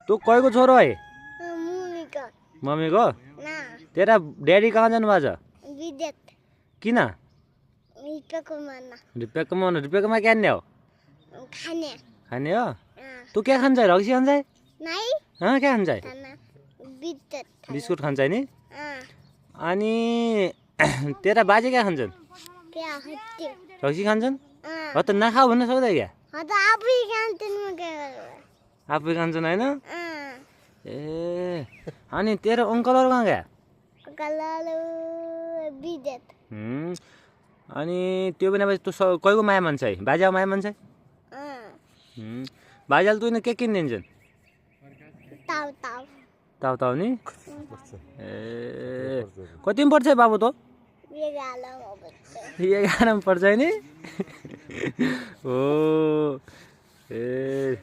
तू कहीँको छोरो है? मम्मीको। मम्मीको? ना तेरा ड्याडी कहाँ जानुभएको छ? विद्युत किन? रुपियाँ कमाउन। रुपियाँ कमाउनु? रुपियाँमा क्या खाने हो? खाने। खाने हो? तू क्या खान्छ? रक्सी खान्छ? नै क्या खान्छ? खाना विद्युत। बिस्कुट खान्छ नि? अँ अनि तेरा बाजे क्या खान्छन्? क्या हत्यो। रक्सी खान्छन्? अँ हो त नखाऊ भन्न सक्दै क्या? त आफै खान्छन् म के गर्नु। आफै खान्छन् होइन? अँ ए अनि तेरो अङ्कलहरू कहाँ गया? कलर विद्युत। अनि त्यो पनि तँ कहीँको माया मान्छ है? बाजेको माया मान्छ है? अँ बाजेले तँ के किनिदिन्छन्? ताउ ताउ। ताउ ताउ नि? ए कतिमा पढ्छ है बाबु त? 11 मा पढ्छ नि? हो ए